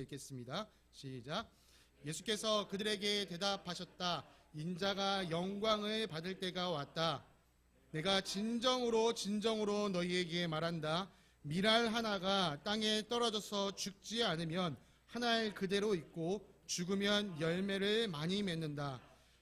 읽겠습니다. 시작. 예수께서 그들에게 대답하셨다. 인자가 영광을 받을 때가 왔다. 내가 진정으로 너희에게 말한다. 밀알 하나가 땅에 떨어져서 죽지 않으면 한 알 그대로 있고 죽으면 열매를 많이 맺는다.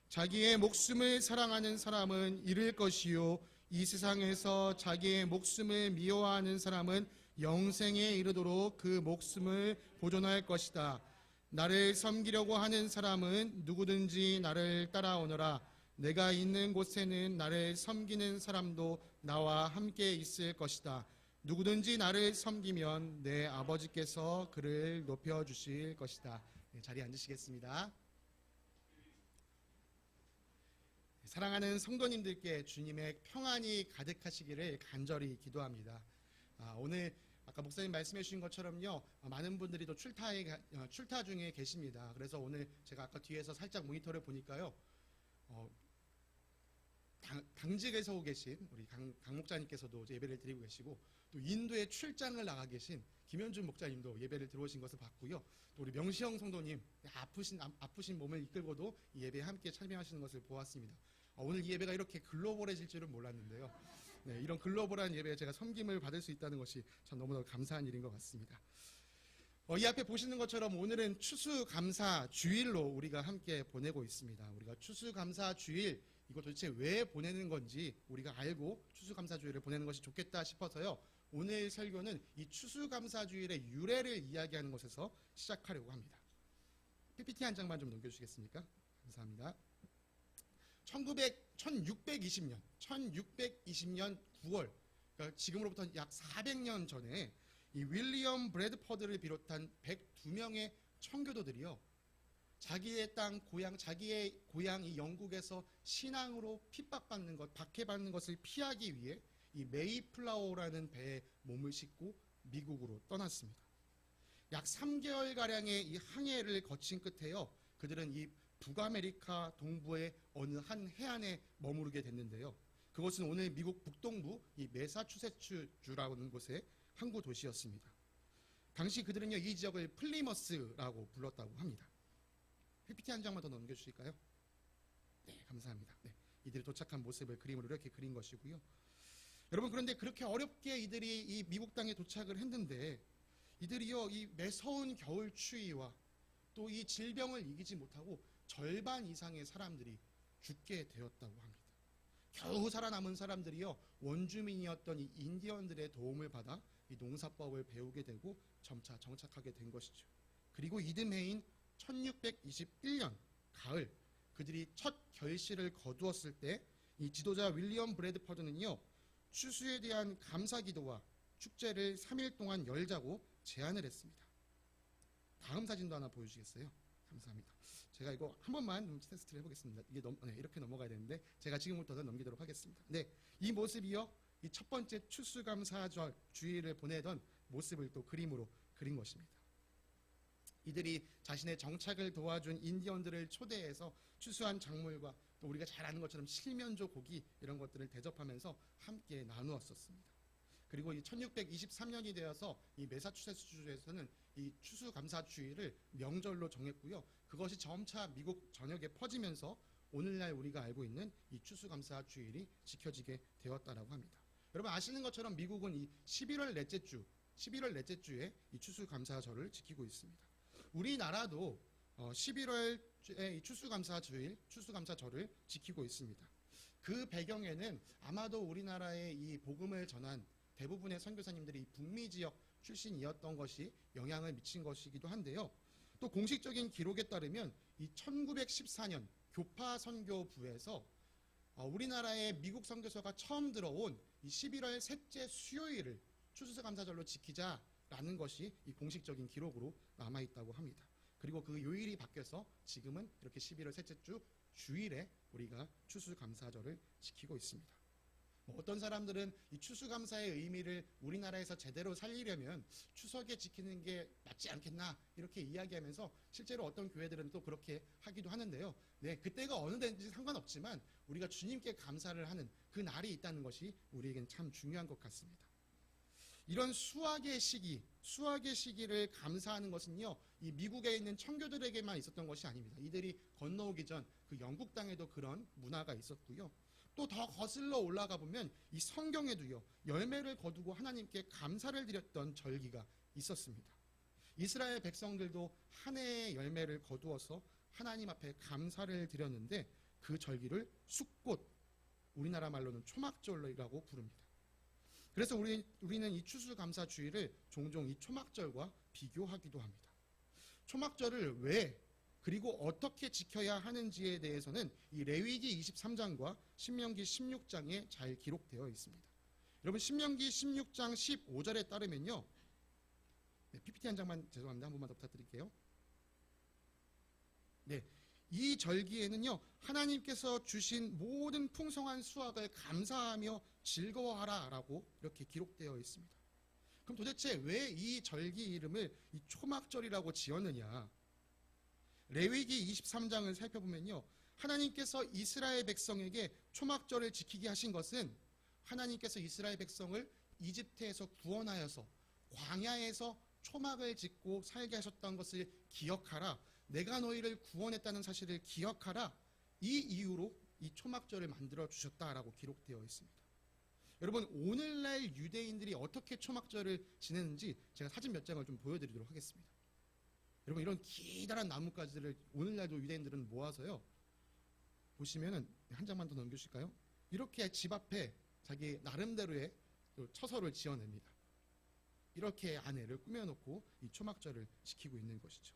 자기의 목숨을 사랑하는 사람은 잃을 것이요 이 세상에서 자기의 목숨을 미워하는 사람은 영생에 이르도록 그 목숨을 보존할 것이다. 나를 섬기려고 하는 사람은 누구든지 나를 따라오너라. 내가 있는 곳에는 나를 섬기는 사람도 나와 함께 있을 것이다. 누구든지 나를 섬기면 내 아버지께서 그를 높여주실 것이다. 네, 자리에 앉으시겠습니다. 사랑하는 성도님들께 주님의 평안이 가득하시기를 간절히 기도합니다. 오늘 아까 목사님 말씀해 주신 것처럼요, 많은 분들이 또 출타 중에 계십니다. 그래서 오늘 제가 아까 뒤에서 살짝 모니터를 보니까요, 당직에서 계신 우리 강 목자님께서도 예배를 드리고 계시고, 또 인도에 출장을 나가 계신 김현준 목자님도 예배를 들어오신 것을 봤고요. 또 우리 명시영 성도님 아프신 몸을 이끌고도 이 예배에 함께 참여하시는 것을 보았습니다. 오늘 이 예배가 이렇게 글로벌해질 줄은 몰랐는데요. 네, 이런 글로벌한 예배에 제가 섬김을 받을 수 있다는 것이 참 너무나 감사한 일인 것 같습니다. 이 앞에 보시는 것처럼 오늘은 추수감사 주일로 우리가 함께 보내고 있습니다. 우리가 추수감사 주일, 이거 도대체 왜 보내는 건지 우리가 알고 추수감사 주일을 보내는 것이 좋겠다 싶어서요, 오늘 설교는 이 추수감사 주일의 유래를 이야기하는 것에서 시작하려고 합니다. PPT 한 장만 좀 넘겨주시겠습니까? 감사합니다. 1620년 9월, 그러니까 지금으로부터 약 400년 전에 이 윌리엄 브래드퍼드를 비롯한 102명의 청교도들이요, 자기의 땅 자기의 고향 이 영국에서 신앙으로 핍박받는 것, 박해받는 것을 피하기 위해 이 메이플라워라는 배에 몸을 싣고 미국으로 떠났습니다. 약 3개월가량의 이 항해를 거친 끝에요, 그들은 이 북아메리카 동부의 어느 한 해안에 머무르게 됐는데요. 그것은 오늘 미국 북동부 이 매사추세츠주라는 곳의 항구 도시였습니다. 당시 그들은요, 이 지역을 플리머스라고 불렀다고 합니다. PPT 한 장만 더 넘겨주실까요? 네, 감사합니다. 네, 이들이 도착한 모습을 그림으로 이렇게 그린 것이고요. 여러분, 그런데 그렇게 어렵게 이들이 이 미국 땅에 도착을 했는데, 이들이요, 이 매서운 겨울 추위와 또 이 질병을 이기지 못하고 절반 이상의 사람들이 죽게 되었다고 합니다. 겨우 살아남은 사람들이요, 원주민이었던 이 인디언들의 도움을 받아 이 농사법을 배우게 되고 점차 정착하게 된 것이죠. 그리고 이듬해인 1621년 가을, 그들이 첫 결실을 거두었을 때 이 지도자 윌리엄 브래드퍼드는요, 추수에 대한 감사기도와 축제를 3일 동안 열자고 제안을 했습니다. 다음 사진도 하나 보여주시겠어요? 감사합니다. 제가 이거 한 번만 좀 테스트를 해보겠습니다. 이게 이렇게 넘어가야 되는데 제가 지금부터는 넘기도록 하겠습니다. 네, 이 모습이요, 이 첫 번째 추수감사 주일을 보내던 모습을 또 그림으로 그린 것입니다. 이들이 자신의 정착을 도와준 인디언들을 초대해서 추수한 작물과 또 우리가 잘 아는 것처럼 칠면조 고기 이런 것들을 대접하면서 함께 나누었었습니다. 그리고 이 1623년이 되어서 이 매사추세츠주에서는 이 추수감사주일을 명절로 정했고요. 그것이 점차 미국 전역에 퍼지면서 오늘날 우리가 알고 있는 이 추수감사주일이 지켜지게 되었다라고 합니다. 여러분 아시는 것처럼 미국은 이 11월 넷째 주에 이 추수감사절을 지키고 있습니다. 우리나라도 11월에 이 추수감사절을 지키고 있습니다. 그 배경에는 아마도 우리나라의 이 복음을 전한 대부분의 선교사님들이 북미 지역 출신이었던 것이 영향을 미친 것이기도 한데요. 또 공식적인 기록에 따르면 이 1914년 교파 선교부에서 우리나라의 미국 선교사가 처음 들어온 이 11월 셋째 수요일을 추수감사절로 지키자라는 것이 이 공식적인 기록으로 남아있다고 합니다. 그리고 그 요일이 바뀌어서 지금은 이렇게 11월 셋째 주 주일에 우리가 추수감사절을 지키고 있습니다. 어떤 사람들은 이 추수감사의 의미를 우리나라에서 제대로 살리려면 추석에 지키는 게 맞지 않겠나 이렇게 이야기하면서 실제로 어떤 교회들은 또 그렇게 하기도 하는데요. 네, 그때가 어느 때인지 상관없지만 우리가 주님께 감사를 하는 그 날이 있다는 것이 우리에겐 참 중요한 것 같습니다. 이런 수확의 시기, 수학의 시기를 감사하는 것은요, 이 미국에 있는 청교들에게만 있었던 것이 아닙니다. 이들이 건너오기 전 그 영국 땅에도 그런 문화가 있었고요. 또 더 거슬러 올라가 보면 이 성경에도요, 열매를 거두고 하나님께 감사를 드렸던 절기가 있었습니다. 이스라엘 백성들도 한 해의 열매를 거두어서 하나님 앞에 감사를 드렸는데 그 절기를 숫꽃, 우리나라 말로는 초막절이라고 부릅니다. 그래서 우리는 이 추수감사주의를 종종 이 초막절과 비교하기도 합니다. 초막절을 왜 그리고 어떻게 지켜야 하는지에 대해서는 이 레위기 23장과 신명기 16장에 잘 기록되어 있습니다. 여러분, 신명기 16장 15절에 따르면요, PPT 한 장만 죄송합니다. 한 번만 더 부탁드릴게요. 네, 이 절기에는요, 하나님께서 주신 모든 풍성한 수확을 감사하며 즐거워하라라고 이렇게 기록되어 있습니다. 그럼 도대체 왜 이 절기 이름을 이 초막절이라고 지었느냐? 레위기 23장을 살펴보면요, 하나님께서 이스라엘 백성에게 초막절을 지키게 하신 것은 하나님께서 이스라엘 백성을 이집트에서 구원하여서 광야에서 초막을 짓고 살게 하셨던 것을 기억하라, 내가 너희를 구원했다는 사실을 기억하라, 이 이유로 이 초막절을 만들어 주셨다라고 기록되어 있습니다. 여러분, 오늘날 유대인들이 어떻게 초막절을 지내는지 제가 사진 몇 장을 좀 보여드리도록 하겠습니다. 여러분, 이런 기다란 나뭇가지를 오늘날도 유대인들은 모아서요, 보시면은 한 장만 더 넘겨주실까요? 이렇게 집 앞에 자기 나름대로의 처소를 지어냅니다. 이렇게 안에를 꾸며놓고 이 초막절을 지키고 있는 것이죠.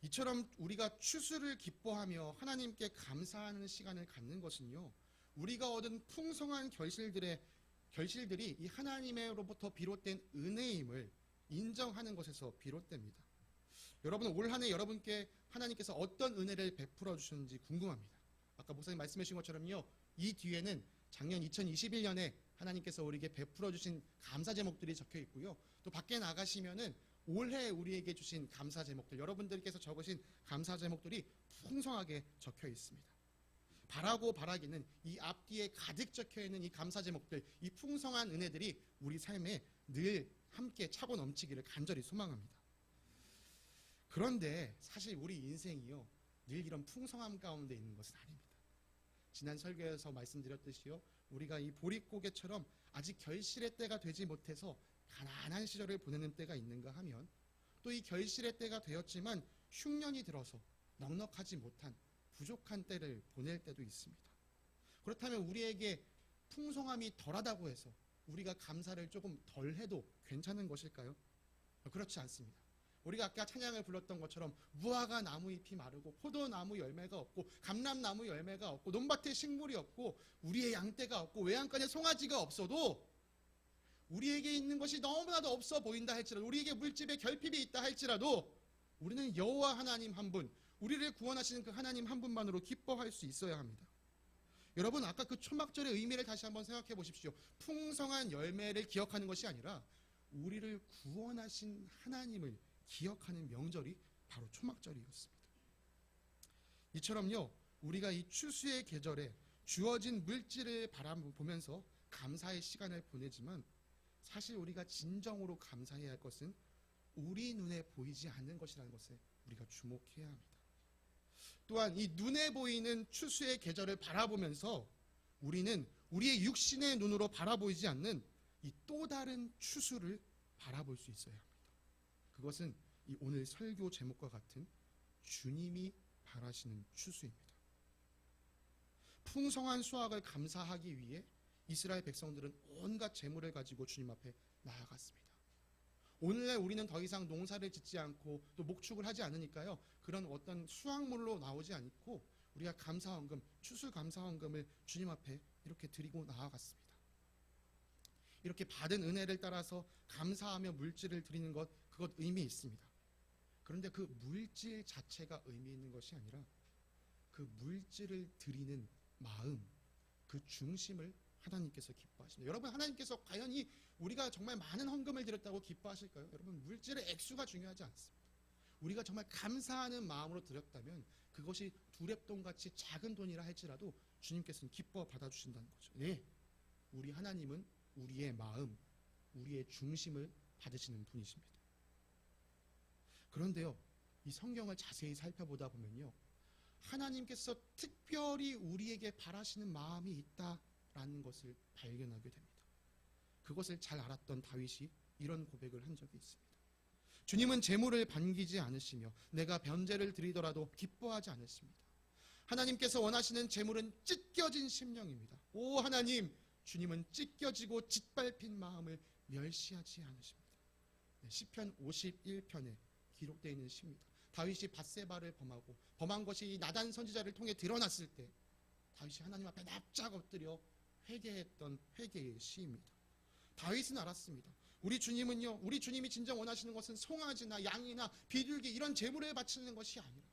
이처럼 우리가 추수를 기뻐하며 하나님께 감사하는 시간을 갖는 것은요, 우리가 얻은 풍성한 결실들이 이 하나님으로부터 비롯된 은혜임을 인정하는 것에서 비롯됩니다. 여러분, 올 한 해 여러분께 하나님께서 어떤 은혜를 베풀어 주셨는지 궁금합니다. 아까 목사님 말씀해 주신 것처럼요, 이 뒤에는 작년 2021년에 하나님께서 우리에게 베풀어 주신 감사 제목들이 적혀 있고요, 또 밖에 나가시면은 올해 우리에게 주신 감사 제목들, 여러분들께서 적으신 감사 제목들이 풍성하게 적혀 있습니다. 바라고 바라기는 이 앞뒤에 가득 적혀 있는 이 감사 제목들, 이 풍성한 은혜들이 우리 삶에 늘 함께 차고 넘치기를 간절히 소망합니다. 그런데 사실 우리 인생이요, 늘 이런 풍성함 가운데 있는 것은 아닙니다. 지난 설교에서 말씀드렸듯이요, 우리가 이 보릿고개처럼 아직 결실의 때가 되지 못해서 가난한 시절을 보내는 때가 있는가 하면, 또 이 결실의 때가 되었지만 흉년이 들어서 넉넉하지 못한 부족한 때를 보낼 때도 있습니다. 그렇다면 우리에게 풍성함이 덜하다고 해서 우리가 감사를 조금 덜 해도 괜찮은 것일까요? 그렇지 않습니다. 우리가 아까 찬양을 불렀던 것처럼 무화과 나무 잎이 마르고 포도나무 열매가 없고 감람나무 열매가 없고 논밭에 식물이 없고 우리의 양떼가 없고 외양간에 송아지가 없어도, 우리에게 있는 것이 너무나도 없어 보인다 할지라도, 우리에게 물집에 결핍이 있다 할지라도 우리는 여호와 하나님 한 분, 우리를 구원하시는 그 하나님 한 분만으로 기뻐할 수 있어야 합니다. 여러분, 아까 그 초막절의 의미를 다시 한번 생각해 보십시오. 풍성한 열매를 기억하는 것이 아니라 우리를 구원하신 하나님을 기억하는 명절이 바로 초막절이었습니다. 이처럼요, 우리가 이 추수의 계절에 주어진 물질을 바라보면서 감사의 시간을 보내지만, 사실 우리가 진정으로 감사해야 할 것은 우리 눈에 보이지 않는 것이라는 것에 우리가 주목해야 합니다. 또한 이 눈에 보이는 추수의 계절을 바라보면서 우리는 우리의 육신의 눈으로 바라보이지 않는 이 또 다른 추수를 바라볼 수 있어야 합니다. 그것은 이 오늘 설교 제목과 같은 주님이 바라시는 추수입니다. 풍성한 수확을 감사하기 위해 이스라엘 백성들은 온갖 재물을 가지고 주님 앞에 나아갔습니다. 오늘날 우리는 더 이상 농사를 짓지 않고 또 목축을 하지 않으니까요, 그런 어떤 수확물로 나오지 않고 우리가 감사헌금, 추수감사헌금을 주님 앞에 이렇게 드리고 나아갔습니다. 이렇게 받은 은혜를 따라서 감사하며 물질을 드리는 것, 그것 의미 있습니다. 그런데 그 물질 자체가 의미 있는 것이 아니라 그 물질을 드리는 마음, 그 중심을 하나님께서 기뻐하십니다. 여러분, 하나님께서 과연 우리가 정말 많은 헌금을 드렸다고 기뻐하실까요? 여러분, 물질의 액수가 중요하지 않습니다. 우리가 정말 감사하는 마음으로 드렸다면 그것이 두렙돈같이 작은 돈이라 할지라도 주님께서는 기뻐 받아주신다는 거죠. 네, 우리 하나님은 우리의 마음, 우리의 중심을 받으시는 분이십니다. 그런데요, 이 성경을 자세히 살펴보다 보면요, 하나님께서 특별히 우리에게 바라시는 마음이 있다라는 것을 발견하게 됩니다. 그것을 잘 알았던 다윗이 이런 고백을 한 적이 있습니다. 주님은 재물을 반기지 않으시며 내가 변제를 드리더라도 기뻐하지 않으십니다. 하나님께서 원하시는 재물은 찢겨진 심령입니다. 오 하나님, 주님은 찢겨지고 짓밟힌 마음을 멸시하지 않으십니다. 시편 51편에 기록되어 있는 시입니다. 다윗이 밧세바를 범한 것이 나단 선지자를 통해 드러났을 때 다윗이 하나님 앞에 납작 엎드려 회개했던 회개의 시입니다. 다윗은 알았습니다. 우리 주님이 진정 원하시는 것은 송아지나 양이나 비둘기 이런 제물에 바치는 것이 아니라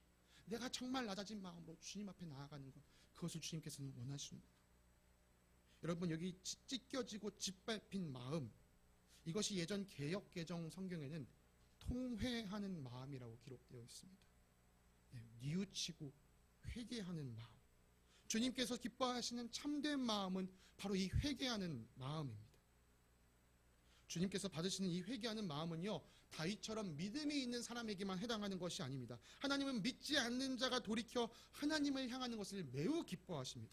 내가 정말 낮아진 마음으로 주님 앞에 나아가는 것, 그것을 주님께서는 원하십니다. 여러분, 여기 찢겨지고 짓밟힌 마음, 이것이 예전 개역 개정 성경에는 통회하는 마음이라고 기록되어 있습니다. 뉘우치고 회개하는 마음, 주님께서 기뻐하시는 참된 마음은 바로 이 회개하는 마음입니다. 주님께서 받으시는 이 회개하는 마음은요, 다윗처럼 믿음이 있는 사람에게만 해당하는 것이 아닙니다. 하나님은 믿지 않는 자가 돌이켜 하나님을 향하는 것을 매우 기뻐하십니다.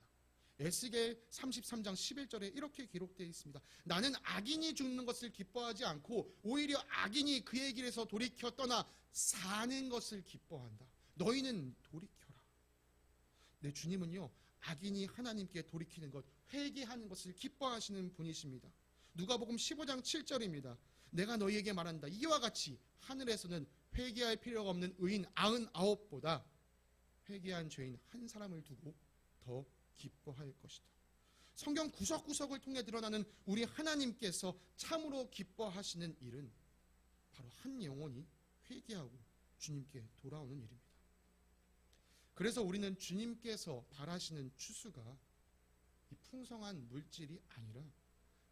에스겔 33장 11절에 이렇게 기록되어 있습니다. 나는 악인이 죽는 것을 기뻐하지 않고 오히려 악인이 그의 길에서 돌이켜 떠나 사는 것을 기뻐한다. 너희는 돌이켜라. 내 주님은요, 악인이 하나님께 돌이키는 것, 회개하는 것을 기뻐하시는 분이십니다. 누가복음 15장 7절입니다. 내가 너희에게 말한다. 이와 같이 하늘에서는 회개할 필요가 없는 의인 99보다 회개한 죄인 한 사람을 두고 더 기뻐할 것이다. 성경 구석구석을 통해 드러나는 우리 하나님께서 참으로 기뻐하시는 일은 바로 한 영혼이 회개하고 주님께 돌아오는 일입니다. 그래서 우리는 주님께서 바라시는 추수가 이 풍성한 물질이 아니라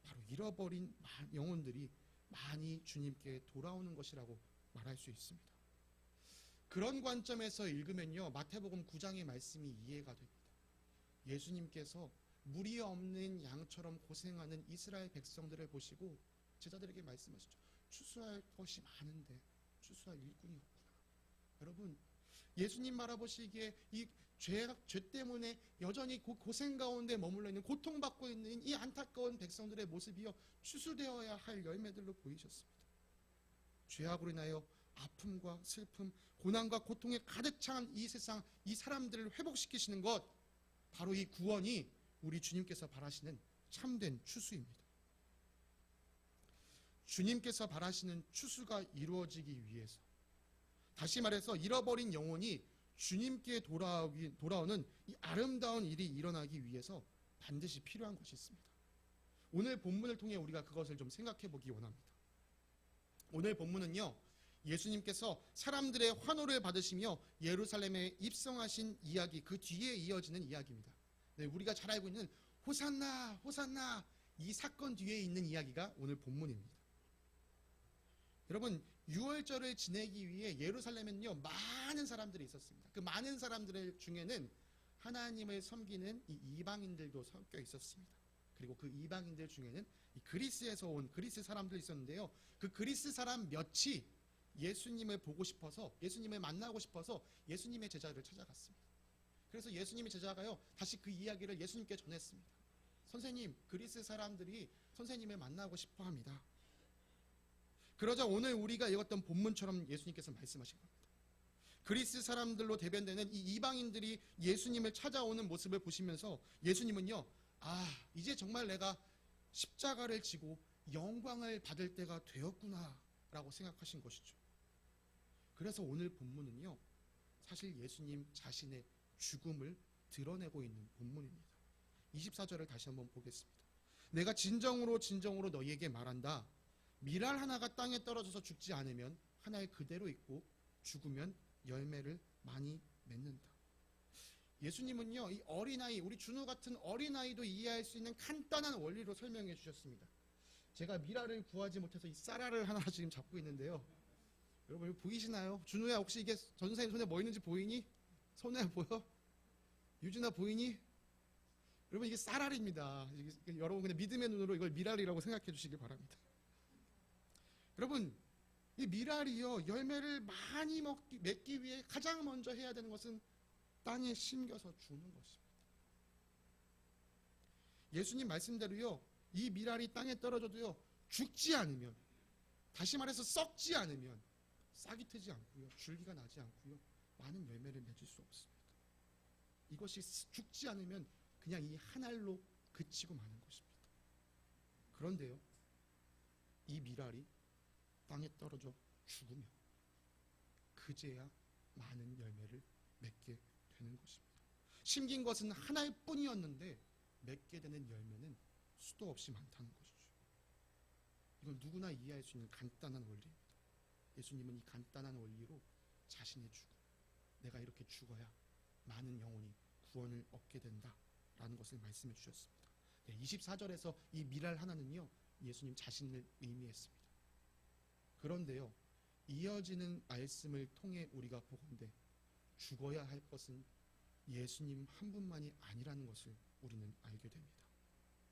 바로 잃어버린 영혼들이 많이 주님께 돌아오는 것이라고 말할 수 있습니다. 그런 관점에서 읽으면요, 마태복음 9장의 말씀이 이해가 됩니다. 예수님께서 무리 없는 양처럼 고생하는 이스라엘 백성들을 보시고 제자들에게 말씀하시죠. 추수할 것이 많은데 추수할 일꾼이 없구나. 여러분, 예수님 바라보시기에 이 죄 때문에 여전히 고생 가운데 머물러 있는, 고통받고 있는 이 안타까운 백성들의 모습이요, 추수되어야 할 열매들로 보이셨습니다. 죄악으로 인하여 아픔과 슬픔, 고난과 고통에 가득 찬 이 세상, 이 사람들을 회복시키시는 것, 바로 이 구원이 우리 주님께서 바라시는 참된 추수입니다. 주님께서 바라시는 추수가 이루어지기 위해서, 다시 말해서 잃어버린 영혼이 주님께 돌아오는 이 아름다운 일이 일어나기 위해서 반드시 필요한 것이 있습니다. 오늘 본문을 통해 우리가 그것을 좀 생각해 보기 원합니다. 오늘 본문은요, 예수님께서 사람들의 환호를 받으시며 예루살렘에 입성하신 이야기, 그 뒤에 이어지는 이야기입니다. 네, 우리가 잘 알고 있는 호산나 호산나, 이 사건 뒤에 있는 이야기가 오늘 본문입니다. 여러분, 유월절을 지내기 위해 예루살렘에는요, 많은 사람들이 있었습니다. 그 많은 사람들 중에는 하나님을 섬기는 이 이방인들도 섞여 있었습니다. 그리고 그 이방인들 중에는 이 그리스에서 온 그리스 사람들이 있었는데요, 그 그리스 사람 몇이 예수님을 보고 싶어서, 예수님을 만나고 싶어서 예수님의 제자를 찾아갔습니다. 그래서 예수님의 제자가요, 다시 그 이야기를 예수님께 전했습니다. 선생님, 그리스 사람들이 선생님을 만나고 싶어 합니다. 그러자 오늘 우리가 읽었던 본문처럼 예수님께서 말씀하신 겁니다. 그리스 사람들로 대변되는 이 이방인들이 예수님을 찾아오는 모습을 보시면서 예수님은요, 이제 정말 내가 십자가를 지고 영광을 받을 때가 되었구나 라고 생각하신 것이죠. 그래서 오늘 본문은요, 사실 예수님 자신의 죽음을 드러내고 있는 본문입니다. 24절을 다시 한번 보겠습니다. 내가 진정으로 너희에게 말한다. 밀알 하나가 땅에 떨어져서 죽지 않으면 하나에 그대로 있고 죽으면 열매를 많이 맺는다. 예수님은요, 이 어린아이, 우리 준우 같은 어린아이도 이해할 수 있는 간단한 원리로 설명해 주셨습니다. 제가 밀알을 구하지 못해서 이 쌀알을 하나 지금 잡고 있는데요, 여러분 이거 보이시나요? 준우야, 혹시 이게 전도사님 손에 뭐 있는지 보이니? 손에 보여? 유진아 보이니? 여러분, 이게 쌀알입니다. 여러분 그냥 믿음의 눈으로 이걸 밀알이라고 생각해 주시기 바랍니다. 여러분, 이 미랄이요, 열매를 많이 맺기 위해 가장 먼저 해야 되는 것은 땅에 심겨서 주는 것입니다. 예수님 말씀대로요, 이 미랄이 땅에 떨어져도요, 죽지 않으면, 다시 말해서 썩지 않으면 싹이 트지 않고요, 줄기가 나지 않고요, 많은 열매를 맺을 수 없습니다. 이것이 죽지 않으면 그냥 이 한 알로 그치고 마는 것입니다. 그런데요, 이 미랄이 땅에 떨어져 죽으면 그제야 많은 열매를 맺게 되는 것입니다. 심긴 것은 하나일 뿐이었는데 맺게 되는 열매는 수도 없이 많다는 것이죠. 이건 누구나 이해할 수 있는 간단한 원리입니다. 예수님은 이 간단한 원리로 자신의 죽음, 내가 이렇게 죽어야 많은 영혼이 구원을 얻게 된다라는 것을 말씀해 주셨습니다. 24절에서 이 미랄 하나는요, 예수님 자신을 의미했습니다. 그런데요, 이어지는 말씀을 통해 우리가 보건대 죽어야 할 것은 예수님 한 분만이 아니라는 것을 우리는 알게 됩니다.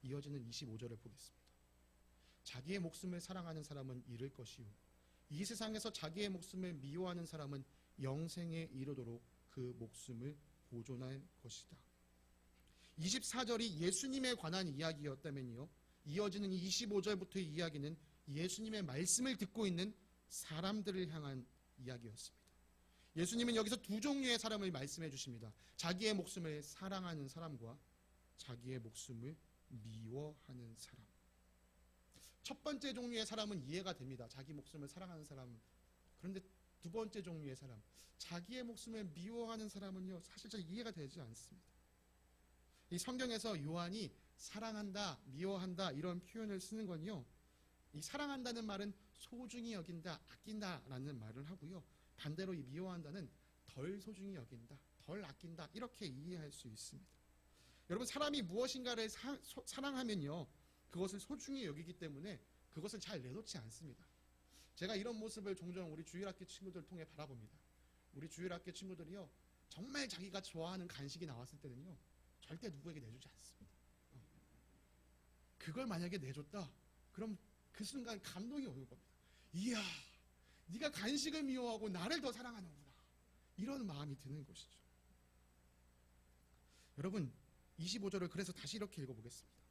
이어지는 25절을 보겠습니다. 자기의 목숨을 사랑하는 사람은 잃을 것이요, 이 세상에서 자기의 목숨을 미워하는 사람은 영생에 이르도록 그 목숨을 보존할 것이다. 24절이 예수님에 관한 이야기였다면요, 이어지는 25절부터의 이야기는 예수님의 말씀을 듣고 있는 사람들을 향한 이야기였습니다. 예수님은 여기서 두 종류의 사람을 말씀해 주십니다. 자기의 목숨을 사랑하는 사람과 자기의 목숨을 미워하는 사람. 첫 번째 종류의 사람은 이해가 됩니다. 자기 목숨을 사랑하는 사람. 그런데 두 번째 종류의 사람, 자기의 목숨을 미워하는 사람은요, 사실 잘 이해가 되지 않습니다. 이 성경에서 요한이 사랑한다, 미워한다 이런 표현을 쓰는 건요, 이 사랑한다는 말은 소중히 여긴다, 아낀다라는 말을 하고요, 반대로 이 미워한다는 덜 소중히 여긴다, 덜 아낀다 이렇게 이해할 수 있습니다. 여러분, 사람이 무엇인가를 사랑하면요, 그것을 소중히 여기기 때문에 그것을 잘 내놓지 않습니다. 제가 이런 모습을 종종 우리 주일학교 친구들 통해 바라봅니다. 우리 주일학교 친구들이요, 정말 자기가 좋아하는 간식이 나왔을 때는요, 절대 누구에게 내주지 않습니다. 그걸 만약에 내줬다, 그럼 그 순간 감동이 오는 겁니다. 이야, 네가 간식을 미워하고 나를 더 사랑하는구나, 이런 마음이 드는 것이죠. 여러분, 25절을 그래서 다시 이렇게 읽어보겠습니다.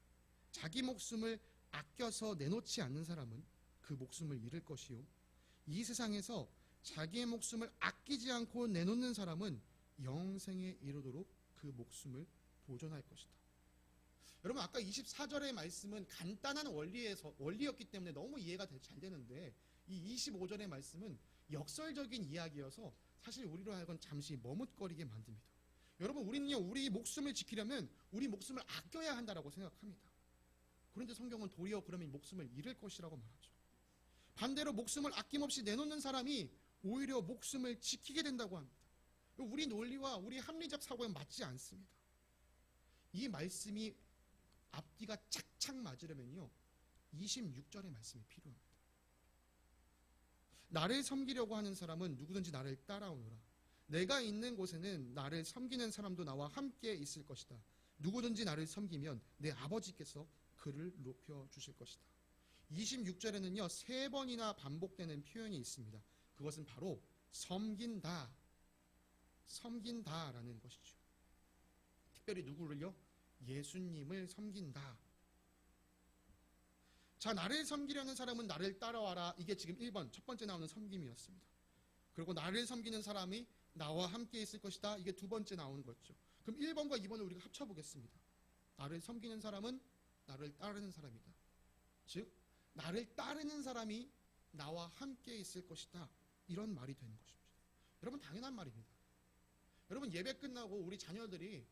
자기 목숨을 아껴서 내놓지 않는 사람은 그 목숨을 잃을 것이요, 이 세상에서 자기의 목숨을 아끼지 않고 내놓는 사람은 영생에 이르도록 그 목숨을 보존할 것이다. 여러분, 아까 24절의 말씀은 간단한 원리였기 때문에 너무 이해가 잘 되는데, 이 25절의 말씀은 역설적인 이야기여서 사실 우리로 하여금 잠시 머뭇거리게 만듭니다. 여러분, 우리는요, 우리 목숨을 지키려면 우리 목숨을 아껴야 한다라고 생각합니다. 그런데 성경은 도리어 그러면 목숨을 잃을 것이라고 말하죠. 반대로 목숨을 아낌없이 내놓는 사람이 오히려 목숨을 지키게 된다고 합니다. 우리 논리와 우리 합리적 사고에 맞지 않습니다. 이 말씀이 앞뒤가 착착 맞으려면요, 26절의 말씀이 필요합니다. 나를 섬기려고 하는 사람은 누구든지 나를 따라오너라. 내가 있는 곳에는 나를 섬기는 사람도 나와 함께 있을 것이다. 누구든지 나를 섬기면 내 아버지께서 그를 높여주실 것이다. 26절에는요, 3번이나 반복되는 표현이 있습니다. 그것은 바로 섬긴다, 섬긴다라는 것이죠. 특별히 누구를요? 예수님을 섬긴다. 자, 나를 섬기려는 사람은 나를 따라와라. 이게 지금 1번, 첫 번째 나오는 섬김이었습니다. 그리고 나를 섬기는 사람이 나와 함께 있을 것이다. 이게 두 번째 나오는 거죠. 그럼 1번과 2번을 우리가 합쳐보겠습니다. 나를 섬기는 사람은 나를 따르는 사람이다. 즉, 나를 따르는 사람이 나와 함께 있을 것이다. 이런 말이 되는 것입니다. 여러분, 당연한 말입니다. 여러분, 예배 끝나고 우리 자녀들이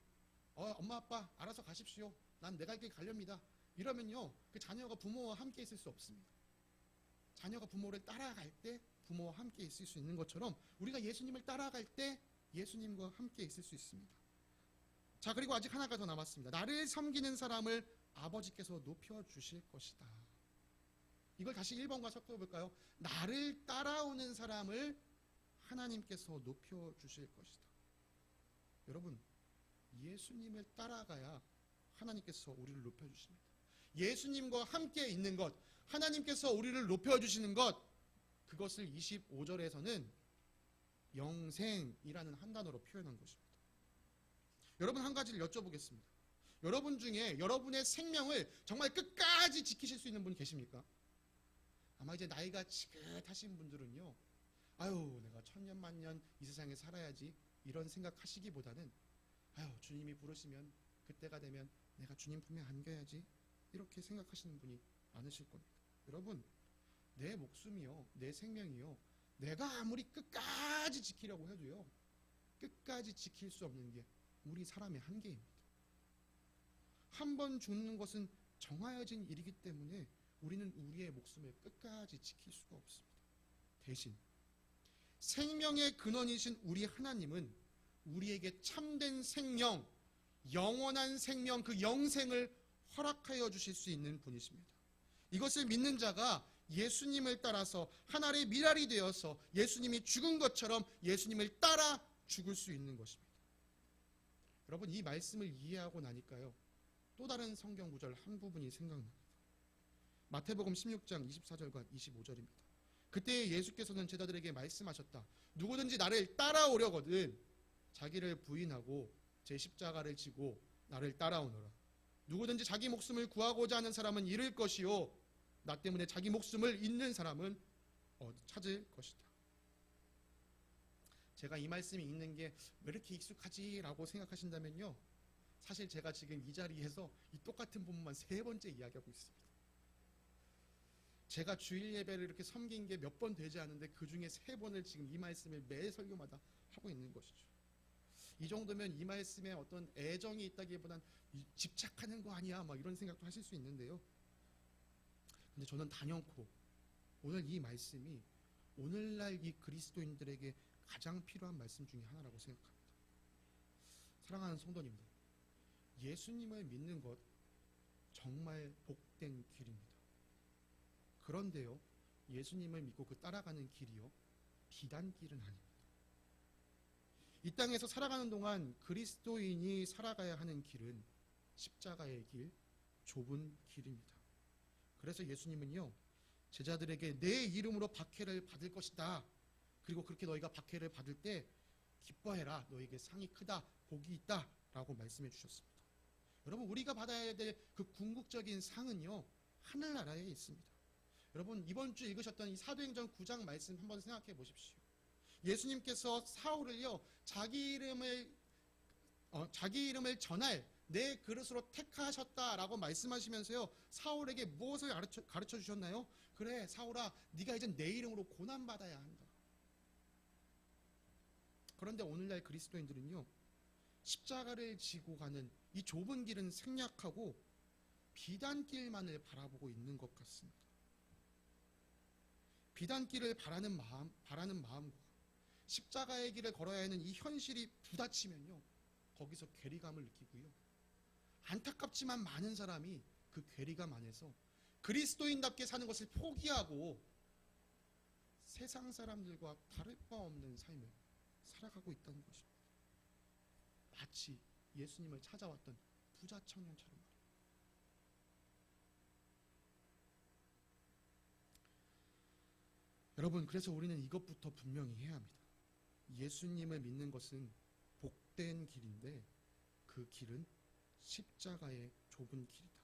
엄마 아빠 알아서 가십시오, 난 내 갈 길 가렵니다, 이러면요, 그 자녀가 부모와 함께 있을 수 없습니다. 자녀가 부모를 따라갈 때 부모와 함께 있을 수 있는 것처럼 우리가 예수님을 따라갈 때 예수님과 함께 있을 수 있습니다. 자, 그리고 아직 하나가 더 남았습니다. 나를 섬기는 사람을 아버지께서 높여주실 것이다. 이걸 다시 1번과 섞어볼까요? 나를 따라오는 사람을 하나님께서 높여주실 것이다. 여러분, 예수님을 따라가야 하나님께서 우리를 높여주십니다. 예수님과 함께 있는 것, 하나님께서 우리를 높여주시는 것, 그것을 25절에서는 영생이라는 한 단어로 표현한 것입니다. 여러분, 한 가지를 여쭤보겠습니다. 여러분 중에 여러분의 생명을 정말 끝까지 지키실 수 있는 분 계십니까? 아마 이제 나이가 지긋하신 분들은요, 아유, 내가 천년 만년 이 세상에 살아야지, 이런 생각하시기보다는 아유, 주님이 부르시면 그때가 되면 내가 주님 품에 안겨야지, 이렇게 생각하시는 분이 많으실 겁니다. 여러분, 내 목숨이요, 내 생명이요, 내가 아무리 끝까지 지키려고 해도요, 끝까지 지킬 수 없는 게 우리 사람의 한계입니다. 한 번 죽는 것은 정하여진 일이기 때문에 우리는 우리의 목숨을 끝까지 지킬 수가 없습니다. 대신 생명의 근원이신 우리 하나님은 우리에게 참된 생명, 영원한 생명, 그 영생을 허락하여 주실 수 있는 분이십니다. 이것을 믿는 자가 예수님을 따라서 하나님의 미랄이 되어서 예수님이 죽은 것처럼 예수님을 따라 죽을 수 있는 것입니다. 여러분, 이 말씀을 이해하고 나니까요, 또 다른 성경 구절 한 부분이 생각납니다. 마태복음 16장 24절과 25절입니다. 그때 예수께서는 제자들에게 말씀하셨다. 누구든지 나를 따라오려거든 자기를 부인하고 제 십자가를 지고 나를 따라오너라. 누구든지 자기 목숨을 구하고자 하는 사람은 잃을 것이요, 나 때문에 자기 목숨을 잃는 사람은 찾을 것이다. 제가 이 말씀이 있는 게 왜 이렇게 익숙하지라고 생각하신다면요, 사실 제가 지금 이 자리에서 이 똑같은 부분만 3번째 이야기하고 있습니다. 제가 주일 예배를 이렇게 섬긴 게 몇 번 되지 않은데 그 중에 3번을 지금 이 말씀을 매 설교마다 하고 있는 것이죠. 이 정도면 이 말씀에 어떤 애정이 있다기보단 집착하는 거 아니야, 막 이런 생각도 하실 수 있는데요. 근데 저는 단연코 오늘 이 말씀이 오늘날 이 그리스도인들에게 가장 필요한 말씀 중에 하나라고 생각합니다. 사랑하는 성도님들, 예수님을 믿는 것 정말 복된 길입니다. 그런데요, 예수님을 믿고 그 따라가는 길이요, 비단길은 아닙니다. 이 땅에서 살아가는 동안 그리스도인이 살아가야 하는 길은 십자가의 길, 좁은 길입니다. 그래서 예수님은요, 제자들에게 내 이름으로 박해를 받을 것이다, 그리고 그렇게 너희가 박해를 받을 때 기뻐해라, 너에게 상이 크다, 복이 있다 라고 말씀해 주셨습니다. 여러분, 우리가 받아야 될 그 궁극적인 상은요, 하늘나라에 있습니다. 여러분, 이번 주 읽으셨던 이 사도행전 9장 말씀 한번 생각해 보십시오. 예수님께서 사울을요, 자기 이름을 전할 내 그릇으로 택하셨다라고 말씀하시면서요, 사울에게 무엇을 가르쳐 주셨나요? 그래, 사울아, 네가 이제 내 이름으로 고난받아야 한다. 그런데 오늘날 그리스도인들은요, 십자가를 지고 가는 이 좁은 길은 생략하고 비단길만을 바라보고 있는 것 같습니다. 비단길을 바라는 마음과 십자가의 길을 걸어야 하는 이 현실이 부딪히면요, 거기서 괴리감을 느끼고요, 안타깝지만 많은 사람이 그 괴리감 안에서 그리스도인답게 사는 것을 포기하고 세상 사람들과 다를 바 없는 삶을 살아가고 있다는 것입니다. 마치 예수님을 찾아왔던 부자 청년처럼 말입니다. 여러분, 그래서 우리는 이것부터 분명히 해야 합니다. 예수님을 믿는 것은 복된 길인데 그 길은 십자가의 좁은 길이다.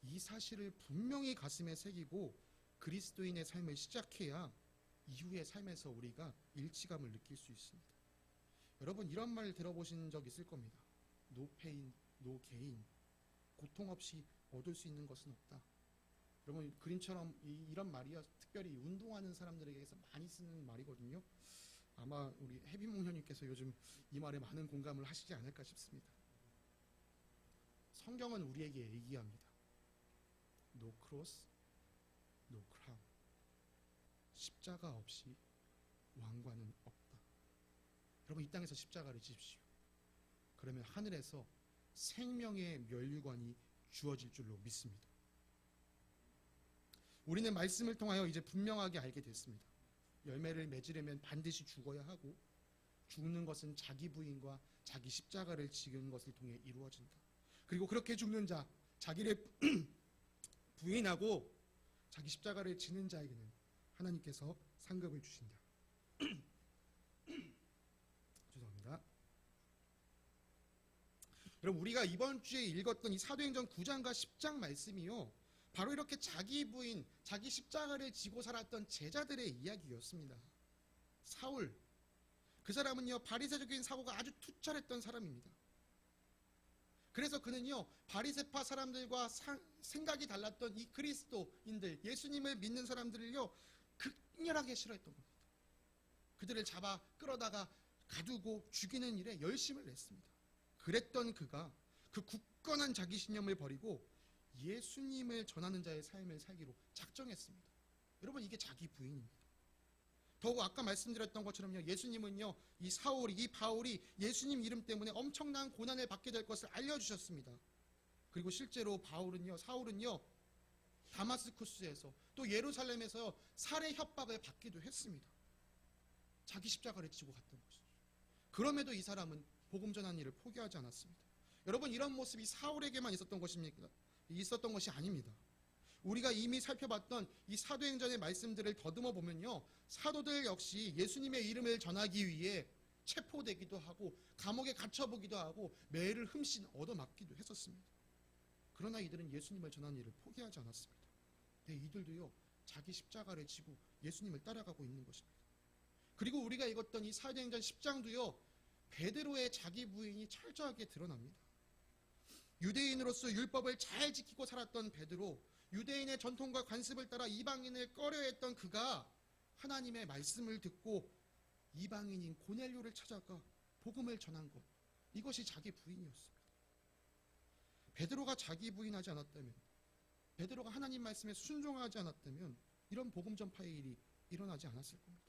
이 사실을 분명히 가슴에 새기고 그리스도인의 삶을 시작해야 이후의 삶에서 우리가 일치감을 느낄 수 있습니다. 여러분, 이런 말 들어보신 적 있을 겁니다. No pain, no gain. 고통 없이 얻을 수 있는 것은 없다. 여러분, 그림처럼 이런 말이요, 특별히 운동하는 사람들에게서 많이 쓰는 말이거든요. 아마 우리 해비목련님께서 요즘 이 말에 많은 공감을 하시지 않을까 싶습니다. 성경은 우리에게 얘기합니다. No cross, no crown. 십자가 없이 왕관은 없다. 여러분, 이 땅에서 십자가를 지십시오. 그러면 하늘에서 생명의 면류관이 주어질 줄로 믿습니다. 우리는 말씀을 통하여 이제 분명하게 알게 됐습니다. 열매를 맺으려면 반드시 죽어야 하고, 죽는 것은 자기 부인과 자기 십자가를 지는 것을 통해 이루어진다. 그리고 그렇게 죽는 자, 자기를 부인하고 자기 십자가를 지는 자에게는 하나님께서 상급을 주신다. 죄송합니다. 여러분, 우리가 이번 주에 읽었던 이 사도행전 9장과 10장 말씀이요, 바로 이렇게 자기 부인, 자기 십자가를 지고 살았던 제자들의 이야기였습니다. 사울, 그 사람은요 바리새적인 사고가 아주 투철했던 사람입니다. 그래서 그는요 바리새파 사람들과 생각이 달랐던 이 그리스도인들, 예수님을 믿는 사람들을요 극렬하게 싫어했던 겁니다. 그들을 잡아 끌어다가 가두고 죽이는 일에 열심을 냈습니다. 그랬던 그가 그 굳건한 자기 신념을 버리고 예수님을 전하는 자의 삶을 살기로 작정했습니다. 여러분, 이게 자기 부인입니다. 더욱 아까 말씀드렸던 것처럼요, 예수님은요 이 사울이, 이 바울이 예수님 이름 때문에 엄청난 고난을 받게 될 것을 알려주셨습니다. 그리고 실제로 사울은요 다마스쿠스에서 또 예루살렘에서 살해 협박을 받기도 했습니다. 자기 십자가를 지고 갔던 것이죠. 그럼에도 이 사람은 복음 전하는 일을 포기하지 않았습니다. 여러분, 이런 모습이 사울에게만 있었던 것이 아닙니다. 우리가 이미 살펴봤던 이 사도행전의 말씀들을 더듬어 보면요, 사도들 역시 예수님의 이름을 전하기 위해 체포되기도 하고 감옥에 갇혀보기도 하고 매를 흠씬 얻어맞기도 했었습니다. 그러나 이들은 예수님을 전하는 일을 포기하지 않았습니다. 이들도요 자기 십자가를 지고 예수님을 따라가고 있는 것입니다. 그리고 우리가 읽었던 이 사도행전 10장도요 베드로의 자기 부인이 철저하게 드러납니다. 유대인으로서 율법을 잘 지키고 살았던 베드로, 유대인의 전통과 관습을 따라 이방인을 꺼려했던 그가 하나님의 말씀을 듣고 이방인인 고넬료를 찾아가 복음을 전한 것, 이것이 자기 부인이었습니다. 베드로가 자기 부인하지 않았다면, 베드로가 하나님 말씀에 순종하지 않았다면 이런 복음 전파의 일이 일어나지 않았을 겁니다.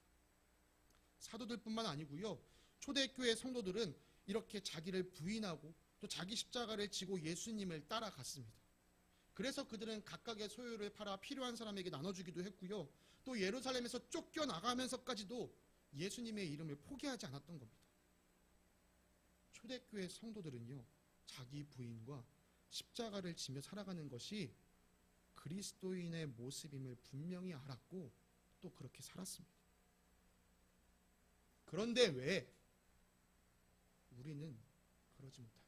사도들뿐만 아니고요, 초대교회 성도들은 이렇게 자기를 부인하고 또 자기 십자가를 지고 예수님을 따라갔습니다. 그래서 그들은 각각의 소유를 팔아 필요한 사람에게 나눠주기도 했고요, 또 예루살렘에서 쫓겨나가면서까지도 예수님의 이름을 포기하지 않았던 겁니다. 초대교회 성도들은요 자기 부인과 십자가를 지며 살아가는 것이 그리스도인의 모습임을 분명히 알았고 또 그렇게 살았습니다. 그런데 왜 우리는 그러지 못할까요?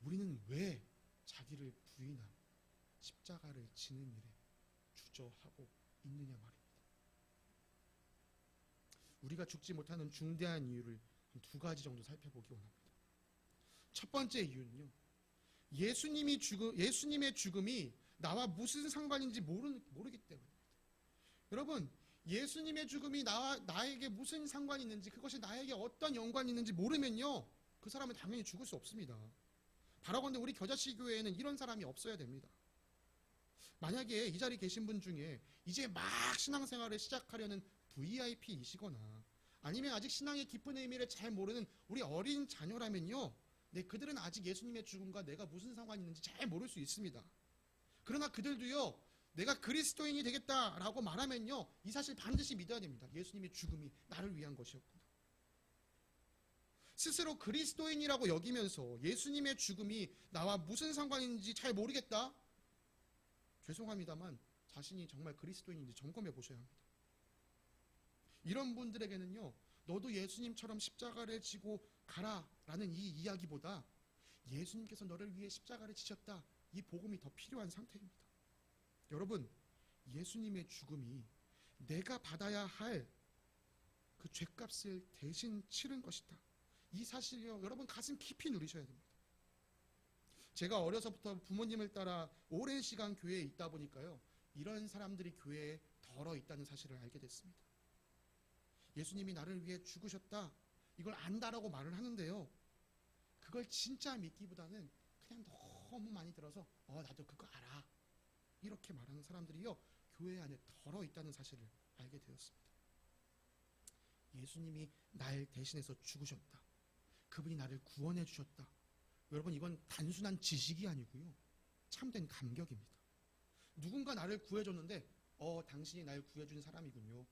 우리는 왜 자기를 부인하고 십자가를 지는 일에 주저하고 있느냐 말입니다. 우리가 죽지 못하는 중대한 이유를 두 가지 정도 살펴보기 원합니다. 첫 번째 이유는요, 예수님의 죽음이 나와 무슨 상관인지 모르기 때문입니다. 여러분, 예수님의 죽음이 나에게 무슨 상관이 있는지, 그것이 나에게 어떤 연관이 있는지 모르면요 그 사람은 당연히 죽을 수 없습니다. 바라건대 우리 겨자씨 교회에는 이런 사람이 없어야 됩니다. 만약에 이 자리에 계신 분 중에 이제 막 신앙생활을 시작하려는 VIP이시거나 아니면 아직 신앙의 깊은 의미를 잘 모르는 우리 어린 자녀라면요, 그들은 아직 예수님의 죽음과 내가 무슨 상관이 있는지 잘 모를 수 있습니다. 그러나 그들도요, 내가 그리스도인이 되겠다라고 말하면요 이 사실 반드시 믿어야 됩니다. 예수님의 죽음이 나를 위한 것이었구나. 스스로 그리스도인이라고 여기면서 예수님의 죽음이 나와 무슨 상관인지 잘 모르겠다? 죄송합니다만 자신이 정말 그리스도인인지 점검해 보셔야 합니다. 이런 분들에게는요, 너도 예수님처럼 십자가를 지고 가라라는 이 이야기보다 예수님께서 너를 위해 십자가를 지셨다, 이 복음이 더 필요한 상태입니다. 여러분, 예수님의 죽음이 내가 받아야 할 그 죄값을 대신 치른 것이다, 이 사실이요 여러분 가슴 깊이 누리셔야 됩니다. 제가 어려서부터 부모님을 따라 오랜 시간 교회에 있다 보니까요, 이런 사람들이 교회에 덜어 있다는 사실을 알게 됐습니다. 예수님이 나를 위해 죽으셨다, 이걸 안다라고 말을 하는데요, 그걸 진짜 믿기보다는 그냥 너무 많이 들어서 나도 그거 알아, 이렇게 말하는 사람들이요 교회 안에 덜어 있다는 사실을 알게 되었습니다. 예수님이 날 대신해서 죽으셨다, 그분이 나를 구원해 주셨다, 여러분 이건 단순한 지식이 아니고요 참된 감격입니다. 누군가 나를 구해줬는데 당신이 날 구해준 사람이군요,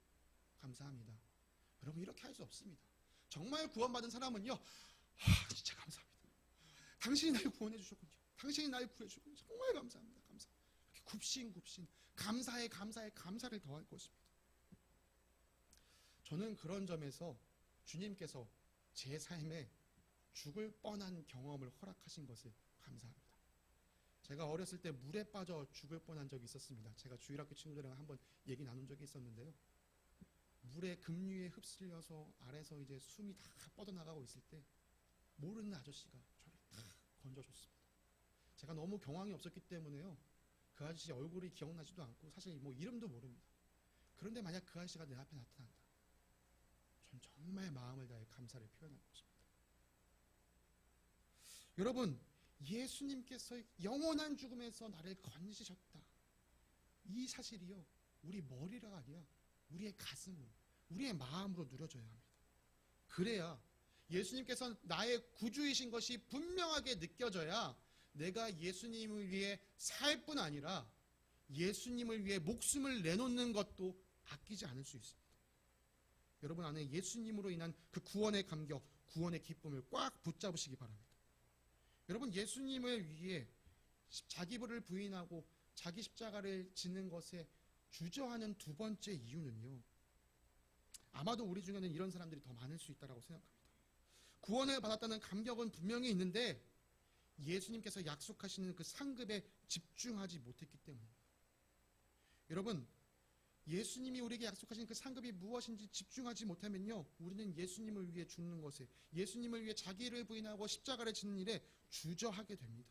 감사합니다. 여러분, 이렇게 할 수 없습니다. 정말 구원받은 사람은요, 진짜 감사합니다, 당신이 날 구원해 주셨군요, 당신이 날 구해 주셨군요, 정말 감사합니다, 감사합니다, 이렇게 굽신굽신 감사에 감사를 더할 것입니다. 저는 그런 점에서 주님께서 제 삶에 죽을 뻔한 경험을 허락하신 것을 감사합니다. 제가 어렸을 때 물에 빠져 죽을 뻔한 적이 있었습니다. 제가 주일학교 친구들이랑 한번 얘기 나눈 적이 있었는데요. 물에 급류에 휩쓸려서 아래서 이제 숨이 다 뻗어나가고 있을 때 모르는 아저씨가 저를 다 건져줬습니다. 제가 너무 경황이 없었기 때문에요. 그 아저씨 얼굴이 기억나지도 않고 사실 뭐 이름도 모릅니다. 그런데 만약 그 아저씨가 내 앞에 나타난다. 전 정말 마음을 다해 감사를 표현할 것입니다. 여러분, 예수님께서 영원한 죽음에서 나를 건지셨다. 이 사실이요, 우리 머리가 아니라 우리의 가슴으로, 우리의 마음으로 누려져야 합니다. 그래야 예수님께서 나의 구주이신 것이 분명하게 느껴져야 내가 예수님을 위해 살 뿐 아니라 예수님을 위해 목숨을 내놓는 것도 아끼지 않을 수 있습니다. 여러분 안에 예수님으로 인한 그 구원의 감격, 구원의 기쁨을 꽉 붙잡으시기 바랍니다. 여러분, 예수님을 위해 자기를 부인하고 자기 십자가를 지는 것에 주저하는 두 번째 이유는요, 아마도 우리 중에는 이런 사람들이 더 많을 수 있다고 생각합니다. 구원을 받았다는 감격은 분명히 있는데 예수님께서 약속하시는 그 상급에 집중하지 못했기 때문입니다. 여러분, 예수님이 우리에게 약속하신 그 상급이 무엇인지 집중하지 못하면요, 우리는 예수님을 위해 죽는 것에, 예수님을 위해 자기를 부인하고 십자가를 지는 일에 주저하게 됩니다.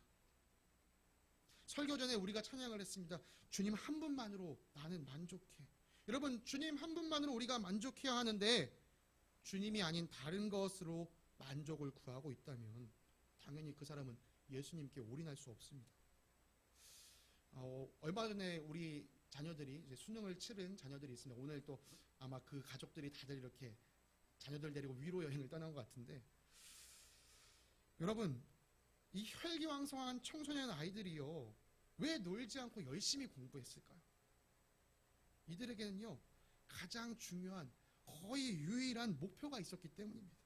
설교 전에 우리가 찬양을 했습니다. 주님 한 분만으로 나는 만족해. 여러분, 주님 한 분만으로 우리가 만족해야 하는데 주님이 아닌 다른 것으로 만족을 구하고 있다면 당연히 그 사람은 예수님께 올인할 수 없습니다. 얼마 전에 우리 자녀들이 이제 수능을 치른 자녀들이 있습니다. 오늘 또 아마 그 가족들이 다들 이렇게 자녀들 데리고 위로 여행을 떠난 것 같은데, 여러분, 이 혈기왕성한 청소년 아이들이요, 왜 놀지 않고 열심히 공부했을까요? 이들에게는요, 가장 중요한, 거의 유일한 목표가 있었기 때문입니다.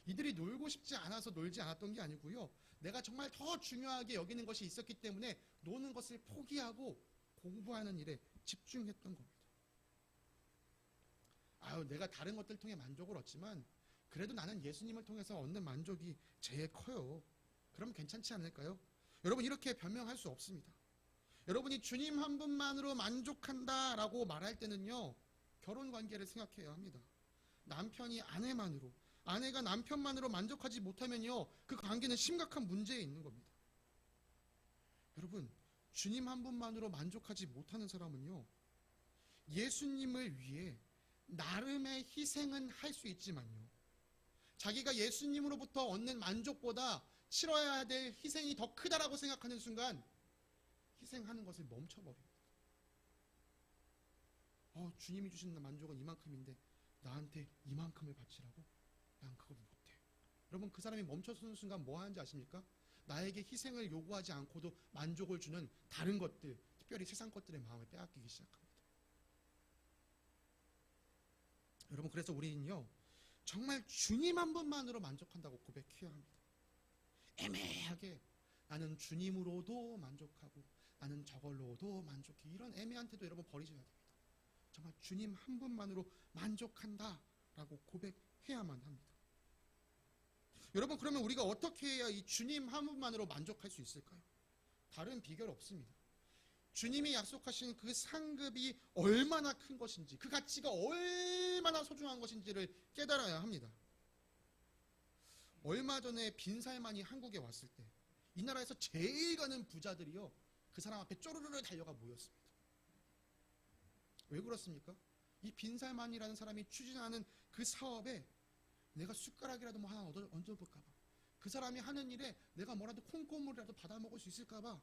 이들이 놀고 싶지 않아서 놀지 않았던 게 아니고요, 내가 정말 더 중요하게 여기는 것이 있었기 때문에 노는 것을 포기하고 공부하는 일에 집중했던 겁니다. 내가 다른 것들 통해 만족을 얻지만 그래도 나는 예수님을 통해서 얻는 만족이 제일 커요. 그럼 괜찮지 않을까요? 여러분, 이렇게 변명할 수 없습니다. 여러분이 주님 한 분만으로 만족한다라고 말할 때는요, 결혼 관계를 생각해야 합니다. 남편이 아내만으로, 아내가 남편만으로 만족하지 못하면요, 그 관계는 심각한 문제에 있는 겁니다. 여러분, 주님 한 분만으로 만족하지 못하는 사람은요, 예수님을 위해 나름의 희생은 할 수 있지만요, 자기가 예수님으로부터 얻는 만족보다 치러야 될 희생이 더 크다라고 생각하는 순간 희생하는 것을 멈춰버립니다. 주님이 주시는 만족은 이만큼인데 나한테 이만큼을 바치라고? 난 그거 못해. 여러분, 그 사람이 멈춰서는 순간 뭐 하는지 아십니까? 나에게 희생을 요구하지 않고도 만족을 주는 다른 것들, 특별히 세상 것들의 마음을 빼앗기기 시작합니다. 여러분, 그래서 우리는요, 정말 주님 한 분만으로 만족한다고 고백해야 합니다. 애매하게 나는 주님으로도 만족하고 나는 저걸로도 만족해, 이런 애매한 태도 여러분 버리셔야 됩니다. 정말 주님 한 분만으로 만족한다라고 고백해야만 합니다. 여러분, 그러면 우리가 어떻게 해야 이 주님 한 분만으로 만족할 수 있을까요? 다른 비결 없습니다. 주님이 약속하신 그 상급이 얼마나 큰 것인지, 그 가치가 얼마나 소중한 것인지를 깨달아야 합니다. 얼마 전에 빈살만이 한국에 왔을 때 이 나라에서 제일 가는 부자들이요, 그 사람 앞에 쪼르르 달려가 모였습니다. 왜 그렇습니까? 이 빈살만이라는 사람이 추진하는 그 사업에 내가 숟가락이라도 뭐 하나 얹어볼까 봐, 그 사람이 하는 일에 내가 뭐라도 콩고물이라도 받아 먹을 수 있을까 봐.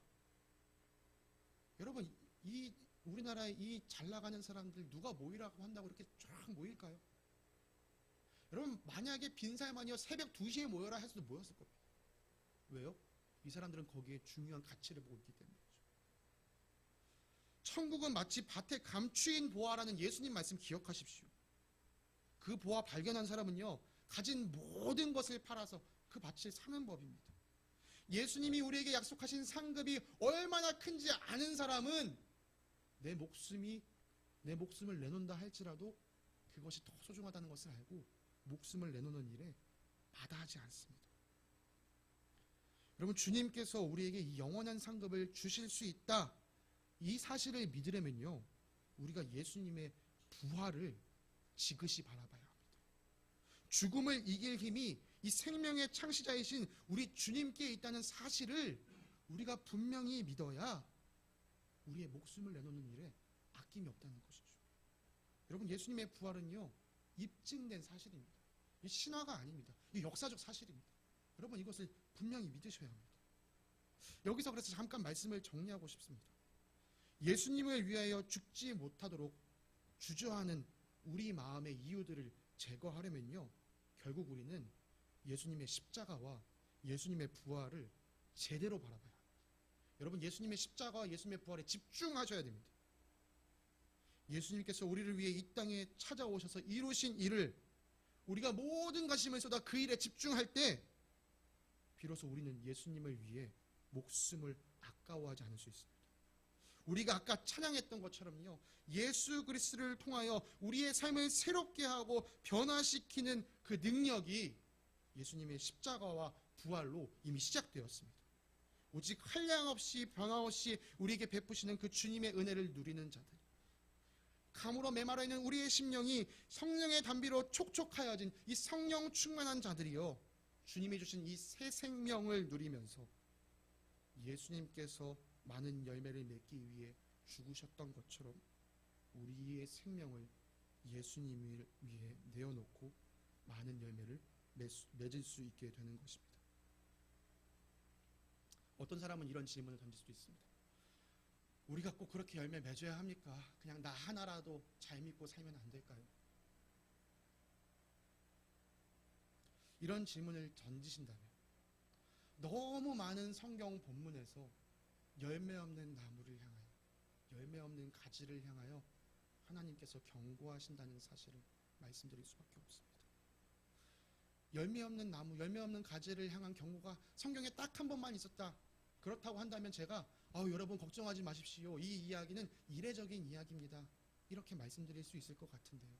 여러분, 이 우리나라의 이 잘 나가는 사람들 누가 모이라고 한다고 이렇게 쫙 모일까요? 여러분, 만약에 빈살만이요 새벽 2시에 모여라 해서도 모였을 겁니다. 왜요? 이 사람들은 거기에 중요한 가치를 보고 있기 때문이죠. 천국은 마치 밭에 감추인 보화라는 예수님 말씀 기억하십시오. 그 보화 발견한 사람은요, 가진 모든 것을 팔아서 그 밭을 사는 법입니다. 예수님이 우리에게 약속하신 상급이 얼마나 큰지 아는 사람은 내 목숨을 내놓는다 할지라도 그것이 더 소중하다는 것을 알고 목숨을 내놓는 일에 마다하지 않습니다. 여러분, 주님께서 우리에게 이 영원한 상급을 주실 수 있다, 이 사실을 믿으려면요, 우리가 예수님의 부활을 지그시 바라봐야 합니다. 죽음을 이길 힘이 이 생명의 창시자이신 우리 주님께 있다는 사실을 우리가 분명히 믿어야 우리의 목숨을 내놓는 일에 아낌이 없다는 것이죠. 여러분, 예수님의 부활은요, 입증된 사실입니다. 이 신화가 아닙니다. 이 역사적 사실입니다. 여러분, 이것을 분명히 믿으셔야 합니다. 여기서 그래서 잠깐 말씀을 정리하고 싶습니다. 예수님을 위하여 죽지 못하도록 주저하는 우리 마음의 이유들을 제거하려면요, 결국 우리는 예수님의 십자가와 예수님의 부활을 제대로 바라봐야 합니다. 여러분, 예수님의 십자가와 예수님의 부활에 집중하셔야 됩니다. 예수님께서 우리를 위해 이 땅에 찾아오셔서 이루신 일을 우리가 모든 관심을 쏟아 그 일에 집중할 때 비로소 우리는 예수님을 위해 목숨을 아까워하지 않을 수 있습니다. 우리가 아까 찬양했던 것처럼요, 예수 그리스도를 통하여 우리의 삶을 새롭게 하고 변화시키는 그 능력이 예수님의 십자가와 부활로 이미 시작되었습니다. 오직 한량없이 변화없이 우리에게 베푸시는 그 주님의 은혜를 누리는 자들, 감으로 메마라 있는 우리의 심령이 성령의 담비로 촉촉하여진 이 성령 충만한 자들이요, 주님이 주신 이 새 생명을 누리면서 예수님께서 많은 열매를 맺기 위해 죽으셨던 것처럼 우리의 생명을 예수님을 위해 내어놓고 많은 열매를 맺을 수 있게 되는 것입니다. 어떤 사람은 이런 질문을 던질 수도 있습니다. 우리가 꼭 그렇게 열매 맺어야 합니까? 그냥 나 하나라도 잘 믿고 살면 안 될까요? 이런 질문을 던지신다면 너무 많은 성경 본문에서 열매 없는 나무를 향하여, 열매 없는 가지를 향하여 하나님께서 경고하신다는 사실을 말씀드릴 수밖에 없습니다. 열매 없는 나무, 열매 없는 가지를 향한 경고가 성경에 딱 한 번만 있었다, 그렇다고 한다면 제가 여러분 걱정하지 마십시오, 이 이야기는 이례적인 이야기입니다, 이렇게 말씀드릴 수 있을 것 같은데요.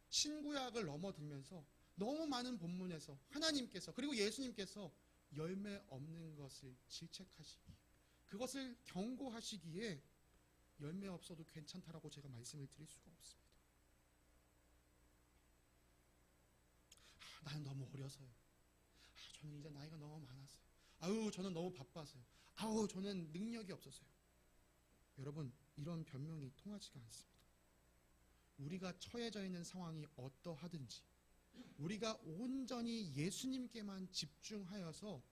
신구약을 넘어들면서 너무 많은 본문에서 하나님께서 그리고 예수님께서 열매 없는 것을 질책하시기에, 그것을 경고하시기에 열매 없어도 괜찮다라고 제가 말씀을 드릴 수가 없습니다. 나는 너무 어려서요. 저는 이제 나이가 너무 많았어요. 저는 너무 바빠서요. 저는 능력이 없어서요. 여러분, 이런 변명이 통하지가 않습니다. 우리가 처해져 있는 상황이 어떠하든지 우리가 온전히 예수님께만 집중하여서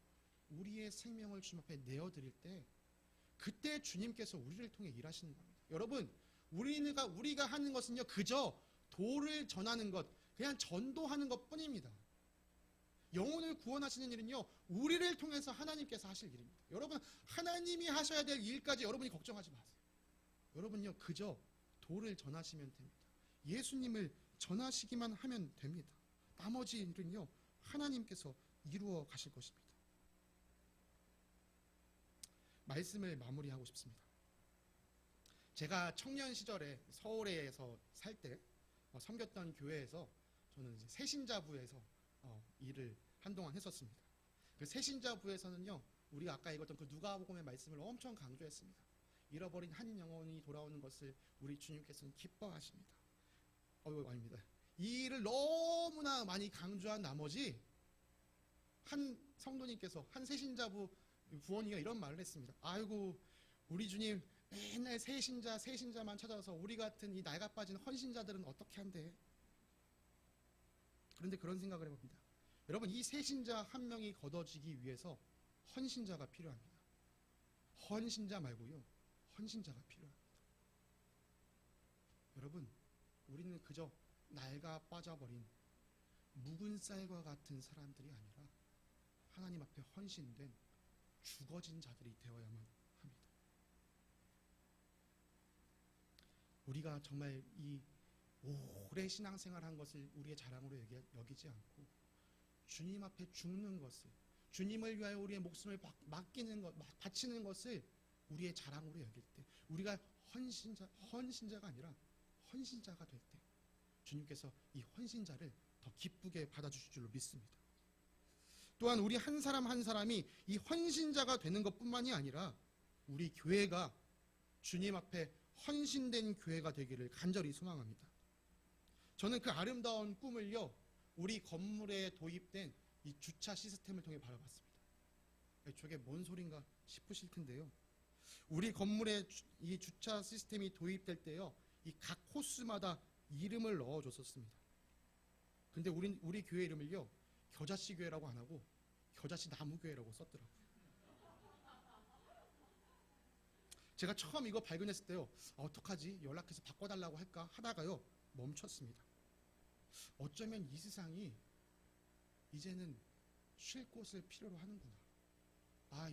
우리의 생명을 주님 앞에 내어드릴 때, 그때 주님께서 우리를 통해 일하시는 겁니다. 여러분, 우리가 하는 것은요, 그저 도를 전하는 것, 그냥 전도하는 것 뿐입니다. 영혼을 구원하시는 일은요, 우리를 통해서 하나님께서 하실 일입니다. 여러분, 하나님이 하셔야 될 일까지 여러분이 걱정하지 마세요. 여러분요, 그저 도를 전하시면 됩니다. 예수님을 전하시기만 하면 됩니다. 나머지 일은요, 하나님께서 이루어 가실 것입니다. 말씀을 마무리하고 싶습니다. 제가 청년 시절에 서울에서 살 때 섬겼던 교회에서 저는 이제 새신자부에서 일을 한동안 했었습니다. 그 새신자부에서는요, 우리가 아까 읽었던 그 누가복음의 말씀을 엄청 강조했습니다. 잃어버린 한 영혼이 돌아오는 것을 우리 주님께서는 기뻐하십니다. 아닙니다. 이 일을 너무나 많이 강조한 나머지 한 성도님께서, 한 새신자부 부원이가 이런 말을 했습니다. 우리 주님 맨날 새신자만 찾아와서 우리 같은 이 낡아 빠진 헌신자들은 어떻게 한대? 그런데 그런 생각을 해봅니다. 여러분, 이 새신자 한 명이 걷어지기 위해서 헌신자가 필요합니다. 헌신자 말고요, 헌신자가 필요합니다. 여러분, 우리는 그저 낡아 빠져버린 묵은 쌀과 같은 사람들이 아니라 하나님 앞에 헌신된 죽어진 자들이 되어야만 합니다. 우리가 정말 이 오래 신앙생활한 것을 우리의 자랑으로 여기지 않고 주님 앞에 죽는 것을, 주님을 위하여 우리의 목숨을 바치는 것을 우리의 자랑으로 여길 때, 우리가 헌신자가 아니라 헌신자가 될 때 주님께서 이 헌신자를 더 기쁘게 받아주실 줄로 믿습니다. 또한 우리 한 사람 한 사람이 이 헌신자가 되는 것뿐만이 아니라 우리 교회가 주님 앞에 헌신된 교회가 되기를 간절히 소망합니다. 저는 그 아름다운 꿈을요, 우리 건물에 도입된 이 주차 시스템을 통해 바라봤습니다. 저게 뭔 소린가 싶으실 텐데요. 우리 건물에 이 주차 시스템이 도입될 때요, 이 각 호수마다 이름을 넣어줬었습니다. 근데 우리 교회 이름을요, 겨자씨 교회라고 안 하고 겨자씨 나무 교회라고 썼더라고요. 제가 처음 이거 발견했을 때요, 어떡하지? 연락해서 바꿔달라고 할까 하다가요, 멈췄습니다. 어쩌면 이 세상이 이제는 쉴 곳을 필요로 하는구나.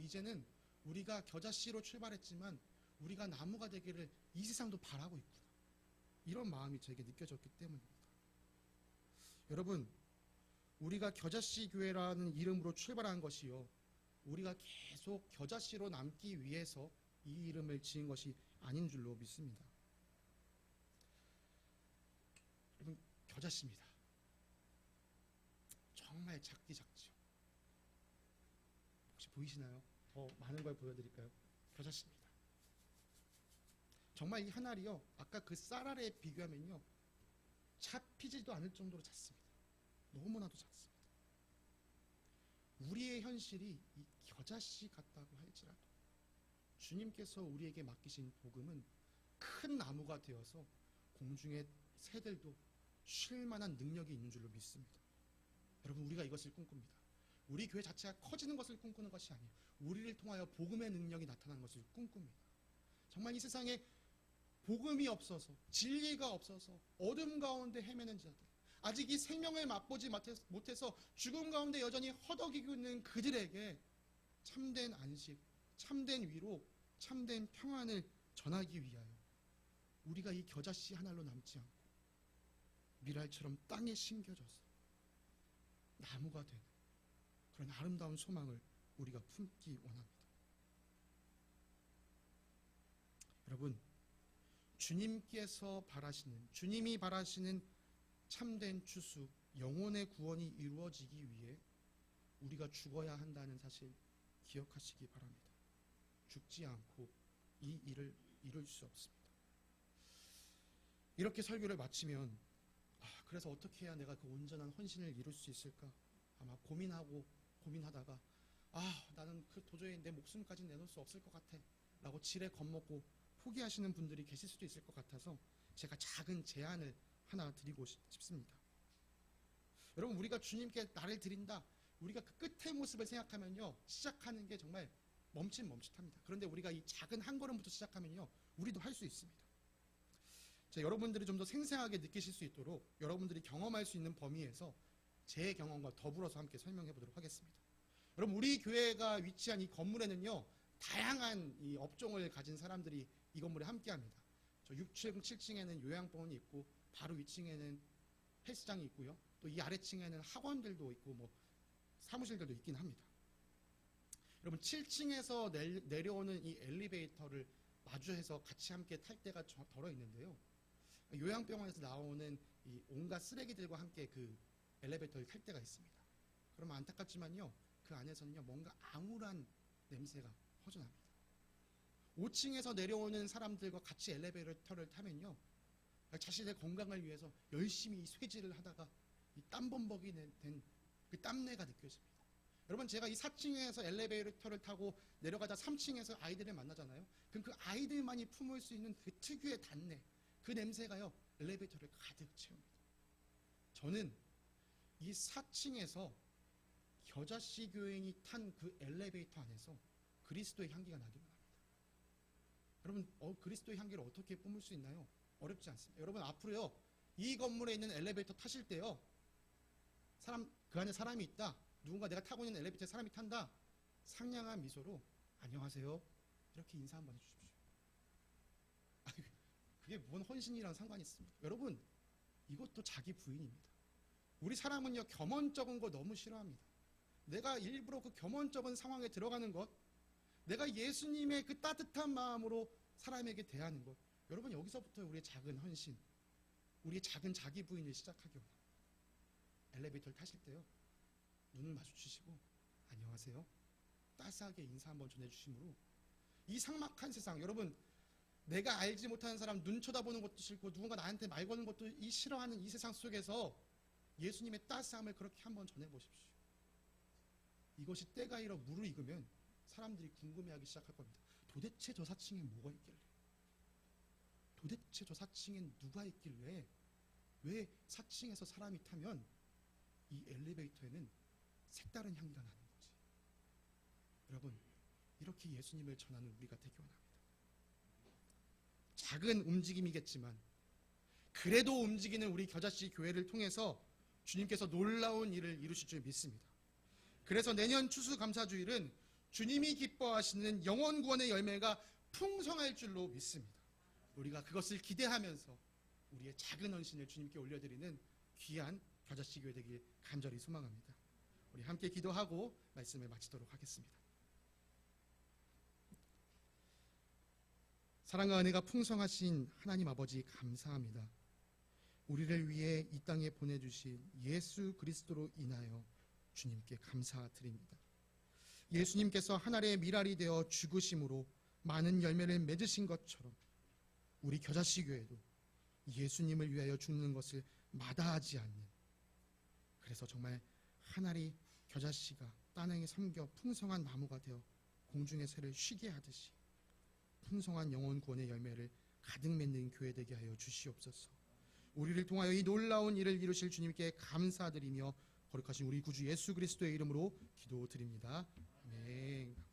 이제는 우리가 겨자씨로 출발했지만 우리가 나무가 되기를 이 세상도 바라고 있구나. 이런 마음이 제게 느껴졌기 때문입니다. 여러분, 우리가 겨자씨 교회라는 이름으로 출발한 것이요, 우리가 계속 겨자씨로 남기 위해서 이 이름을 지은 것이 아닌 줄로 믿습니다. 여러분, 겨자씨입니다. 정말 작디 작지요. 혹시 보이시나요? 더 많은 걸 보여드릴까요? 겨자씨입니다. 정말 이 한 알이요, 아까 그 쌀알에 비교하면요, 잡히지도 않을 정도로 작습니다. 너무나도 작습니다. 우리의 현실이 이 겨자씨 같다고 할지라도 주님께서 우리에게 맡기신 복음은 큰 나무가 되어서 공중의 새들도 쉴 만한 능력이 있는 줄로 믿습니다. 여러분, 우리가 이것을 꿈꿉니다. 우리 교회 자체가 커지는 것을 꿈꾸는 것이 아니에요. 우리를 통하여 복음의 능력이 나타나는 것을 꿈꿉니다. 정말 이 세상에 복음이 없어서, 진리가 없어서 어둠 가운데 헤매는 자들, 아직 이 생명을 맛보지 못해서 죽음 가운데 여전히 허덕이고 있는 그들에게 참된 안식, 참된 위로, 참된 평안을 전하기 위하여 우리가 이 겨자씨 한 알로 남지 않고 밀알처럼 땅에 심겨져서 나무가 되는 그런 아름다운 소망을 우리가 품기 원합니다. 여러분, 주님이 바라시는 참된 추수, 영혼의 구원이 이루어지기 위해 우리가 죽어야 한다는 사실 기억하시기 바랍니다. 죽지 않고 이 일을 이룰 수 없습니다. 이렇게 설교를 마치면 그래서 어떻게 해야 내가 그 온전한 헌신을 이룰 수 있을까? 아마 고민하다가 나는 도저히 내 목숨까지 내놓을 수 없을 것 같아 라고 지레 겁먹고 포기하시는 분들이 계실 수도 있을 것 같아서 제가 작은 제안을 하나 드리고 싶습니다. 여러분, 우리가 주님께 나를 드린다, 우리가 그 끝의 모습을 생각하면요, 시작하는 게 정말 멈칫합니다. 그런데 우리가 이 작은 한 걸음부터 시작하면요, 우리도 할 수 있습니다. 여러분들이 좀 더 생생하게 느끼실 수 있도록 여러분들이 경험할 수 있는 범위에서 제 경험과 더불어서 함께 설명해 보도록 하겠습니다. 여러분, 우리 교회가 위치한 이 건물에는요, 다양한 이 업종을 가진 사람들이 이 건물에 함께합니다. 6층, 7층에는 요양병원이 있고 바로 위층에는 헬스장이 있고요. 또 이 아래층에는 학원들도 있고 사무실들도 있긴 합니다. 여러분, 7층에서 내려오는 이 엘리베이터를 마주해서 같이 함께 탈 때가 덜어 있는데요. 요양병원에서 나오는 이 온갖 쓰레기들과 함께 그 엘리베이터를 탈 때가 있습니다. 그러면 안타깝지만요, 그 안에서는요, 뭔가 암울한 냄새가 퍼져납니다. 5층에서 내려오는 사람들과 같이 엘리베이터를 타면요, 자신의 건강을 위해서 열심히 쇠질을 하다가 이 땀범벅이 된 그 땀내가 느껴집니다. 여러분, 제가 이 4층에서 엘리베이터를 타고 내려가다 3층에서 아이들을 만나잖아요. 그럼 그 아이들만이 품을 수 있는 그 특유의 단내, 그 냄새가요, 엘리베이터를 가득 채웁니다. 저는 이 4층에서 겨자씨 교인이 탄 그 엘리베이터 안에서 그리스도의 향기가 나기를 합니다. 여러분, 그리스도의 향기를 어떻게 뿜을 수 있나요? 어렵지 않습니다. 여러분, 앞으로요, 이 건물에 있는 엘리베이터 타실 때요, 그 안에 사람이 있다, 누군가 내가 타고 있는 엘리베이터에 사람이 탄다, 상냥한 미소로 안녕하세요 이렇게 인사 한번 해주십시오. 그게 뭔 헌신이랑 상관이 있습니까? 여러분, 이것도 자기 부인입니다. 우리 사람은요, 겸언적인 거 너무 싫어합니다. 내가 일부러 그 겸언적인 상황에 들어가는 것, 내가 예수님의 그 따뜻한 마음으로 사람에게 대하는 것, 여러분, 여기서부터 우리의 작은 헌신, 우리의 작은 자기 부인을 시작하기 원합니다. 엘리베이터를 타실 때요, 눈을 마주치시고 안녕하세요, 따스하게 인사 한번 전해주심으로 이 삭막한 세상, 여러분, 내가 알지 못하는 사람 눈 쳐다보는 것도 싫고 누군가 나한테 말 거는 것도 싫어하는 이 세상 속에서 예수님의 따스함을 그렇게 한번 전해보십시오. 이것이 때가 이러 물을 익으면 사람들이 궁금해하기 시작할 겁니다. 도대체 저 사층에 뭐가 있길래, 도대체 저 사층엔 누가 있길래, 왜 4층에서 사람이 타면 이 엘리베이터에는 색다른 향기가 나는 거지. 여러분, 이렇게 예수님을 전하는 우리가 되기 원합니다. 작은 움직임이겠지만 그래도 움직이는 우리 겨자씨 교회를 통해서 주님께서 놀라운 일을 이루실 줄 믿습니다. 그래서 내년 추수감사주일은 주님이 기뻐하시는 영혼 구원의 열매가 풍성할 줄로 믿습니다. 우리가 그것을 기대하면서 우리의 작은 헌신을 주님께 올려드리는 귀한 겨자씨 교회 되길 간절히 소망합니다. 우리 함께 기도하고 말씀을 마치도록 하겠습니다. 사랑과 은혜가 풍성하신 하나님 아버지, 감사합니다. 우리를 위해 이 땅에 보내주신 예수 그리스도로 인하여 주님께 감사드립니다. 예수님께서 하늘의 미랄이 되어 죽으심으로 많은 열매를 맺으신 것처럼 우리 겨자씨 교회도 예수님을 위하여 죽는 것을 마다하지 않는, 그래서 정말 하늘이 겨자씨가 땅에 섬겨 풍성한 나무가 되어 공중의 새를 쉬게 하듯이 풍성한 영혼 구원의 열매를 가득 맺는 교회 되게 하여 주시옵소서. 우리를 통하여 이 놀라운 일을 이루실 주님께 감사드리며 거룩하신 우리 구주 예수 그리스도의 이름으로 기도드립니다. 아멘.